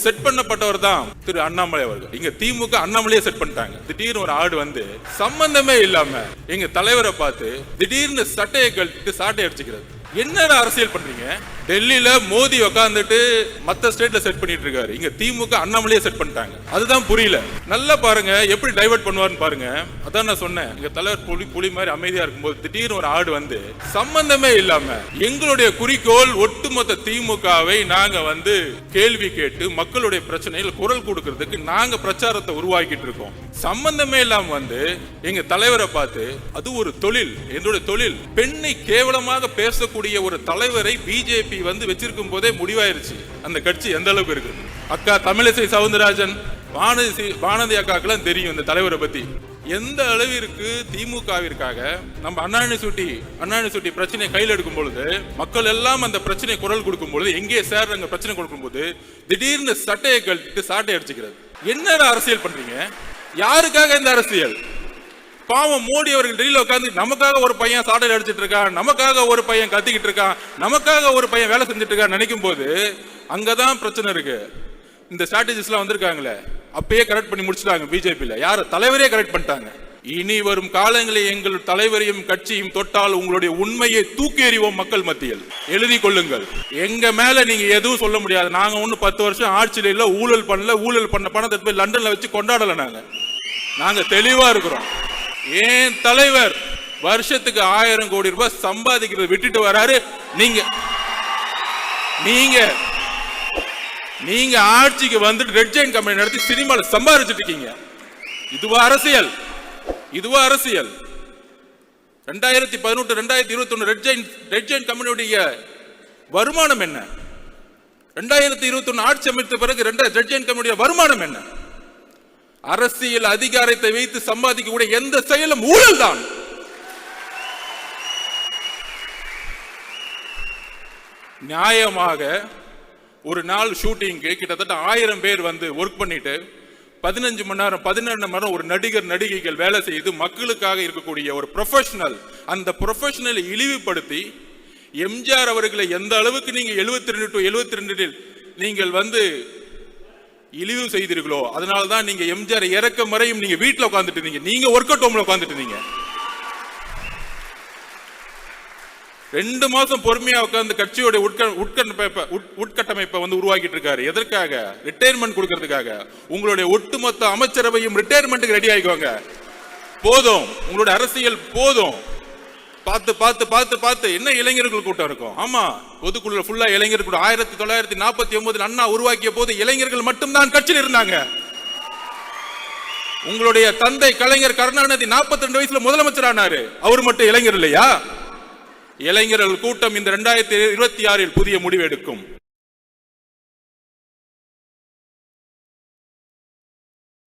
Set பண்ணப்பட்டவர் தான் திரு அண்ணாமலை அவர்கள். இங்க திமுக அண்ணாமலையே செட் பண்ணிட்டாங்க. திடீர்னு ஒரு ஆடு வந்து சம்பந்தமே இல்லாம எங்க தலைவரை பார்த்து திடீர்னு சட்டையை கழிட்டு சாட்டை அடிச்சுக்கிறது. என்னடா அரசியல் பண்றீங்க? டெல்லியில மோடி உட்காந்துட்டு மத்த ஸ்டேட்ல செட் பண்ணிட்டு இருக்காரு. இங்க திமுக அண்ணாமலையே செட் பண்ணிட்டாங்க. அதுதான் புரியல. நல்லா பாருங்க எப்படி டைவர்ட் பண்ணுவாருன்னு பாருங்க. அதான் நான் சொன்னேன், எங்க தலைவர் புலி மாதிரி அமைதியா இருக்கும்போது திடீர்னு ஒரு ஆடு வந்து சம்பந்தமே இல்லாம எங்களுடைய குறிக்கோள் ஒட்டுமொத்த திமுகவை நாங்க வந்து கேள்வி கேட்டு மக்களுடைய பிரச்சனைகள் குரல் கொடுக்கறதுக்கு நாங்க பிரச்சாரத்தை உருவாக்கிட்டு இருக்கோம். சம்பந்தமே இல்லாம வந்து எங்க தலைவரை பார்த்து அது ஒரு தொழில், என்னுடைய தொழில், பெண்ணை கேவலமாக பேசக்கூடிய ஒரு தலைவரை பிஜேபி வந்து வச்சிருக்கும் போதே முடிவாயிருச்சு அந்த கட்சி எந்த அளவுக்கு இருக்கு. அக்கா தமிழிசை சவுந்தரராஜன், வானதி அக்காக்கெல்லாம் தெரியும் இந்த தலைவரை பத்தி. எந்த அளவிற்கு திமுகவிற்காக நம்ம அண்ணாநிசுட்டி பிரச்சனையை கையில் எடுக்கும் பொழுது மக்கள் எல்லாம் அந்த பிரச்சனை குரல் கொடுக்கும் பொழுது எங்கே சார் அங்க பிரச்சனை கொடுக்கும் போது திடீர்னு சட்டையை கழிட்டு சாட்டை அடிச்சுக்கிறது. என்னடா அரசியல் பண்றீங்க? யாருக்காக இந்த அரசியல்? பாவம் மோடி அவர்கள் டெல்லியில உட்காந்து நமக்காக ஒரு பையன் சாட்டையில் அடிச்சிட்டு இருக்கான், நமக்காக ஒரு பையன் கத்திக்கிட்டு இருக்கான், நமக்காக ஒரு பையன் வேலை செஞ்சுட்டு இருக்கான் நினைக்கும் போது அங்கதான் பிரச்சனை இருக்கு. இந்த ஸ்ட்ராட்டஜிஸ் எல்லாம் வந்திருக்காங்களே அப்பயே கரெக்ட் பண்ணி முடிச்சிட்டாங்க பிஜேபியில. யார தலைவரே கரெக்ட் பண்ணிட்டாங்க. இனி வரும் காலங்களில் எங்கள் தலைவரையும் கட்சியும் தொட்டால் உங்களுடைய உண்மையை தூக்கி எறிவோம் மக்கள் மத்தியில். எழுதி கொள்ளுங்கள். எங்க மேல நீங்க எதுவும் சொல்ல முடியாது. நாங்க ஒண்ணு 10 வருஷம் ஆட்சியில இல்ல, ஊழல் பண்ணல, ஊழல் பண்ண பணத்தை போய் லண்டன்ல வச்சு கொண்டாடல. நாங்க தெளிவா இருக்கிறோம். ஏன் தலைவர் வருஷத்துக்கு 1000 கோடி ரூபாய் சம்பாதிக்கிறத விட்டுட்டு வராரு. நீங்க ஆட்சிக்கு வந்துட்டு ரெட் ஜெயின் கம்பெனி நடத்தி சினிமால சம்பாதிச்சுட்டு இருக்கீங்க. இதுவா அரசியல்? 2018 2021 ரெட் ஜெயின் கம்பெனியுடைய வருமானம் என்ன? 2021 ஆட்சி அமைத்த பிறகு ரெட் ஜெயின் கம்பெனியுடைய வருமானம் என்ன? அரசியல் அதிகாரத்தை வைத்து சம்பாதிக்கக்கூடிய எந்த செயலும் ஊழல் தான். நியாயமாக ஒரு நாள் ஷூட்டிங்க்கு கிட்டத்தட்ட 1000 பேர் வந்து ஒர்க் பண்ணிட்டு 15 மணி நேரம் 12 மணி நேரம் ஒரு நடிகர் நடிகைகள் வேலை செய்து மக்களுக்காக இருக்கக்கூடிய ஒரு ப்ரொஃபஷனல், அந்த ப்ரொஃபஷனலை இழிவுபடுத்தி எம்ஜிஆர் அவர்களை எந்த அளவுக்கு நீங்க 72 to 72 நீங்கள் வந்து இழிவு செய்தீர்களோ அதனால்தான் நீங்க எம்ஜிஆர் இறக்க மறையும் நீங்க வீட்டில் உட்கார்ந்துட்டு இருந்தீங்க. நீங்க ஒர்க் அவுட் ஹோம்ல உட்கார்ந்துட்டு இருந்தீங்க. 2 மாசம் பொறுமையா உட்கார்ந்து கட்சியோட உட்கட்டமைப்பை வந்து உருவாக்கிட்டு இருக்காரு. எதற்காக? ரிட்டையர்மெண்ட் கொடுக்கறதுக்காக. உங்களுடைய ஒட்டுமொத்த அமைச்சரவையும் ரிட்டையர்மெண்ட்டுக்கு ரெடி ஆகிக்கோங்க. போதும், உங்களுடைய அரசியல் போதும். பார்த்து பார்த்து பார்த்து பார்த்து என்ன இளைஞர்கள் கூட்டம் இருக்கும். ஆமா, பொதுக்குழு ஃபுல்லா இளைஞர் கூட்டம். 1949 அண்ணா உருவாக்கிய போது இளைஞர்கள் மட்டும்தான் கட்சியில் இருந்தாங்க. உங்களுடைய தந்தை கலைஞர் கருணாநிதி 42 வயசுல முதலமைச்சர் ஆனாரு. அவர் மட்டும் இளைஞர் இல்லையா? இளைஞர்கள் கூட்டம் இந்த 2026 புதிய முடிவு எடுக்கும்.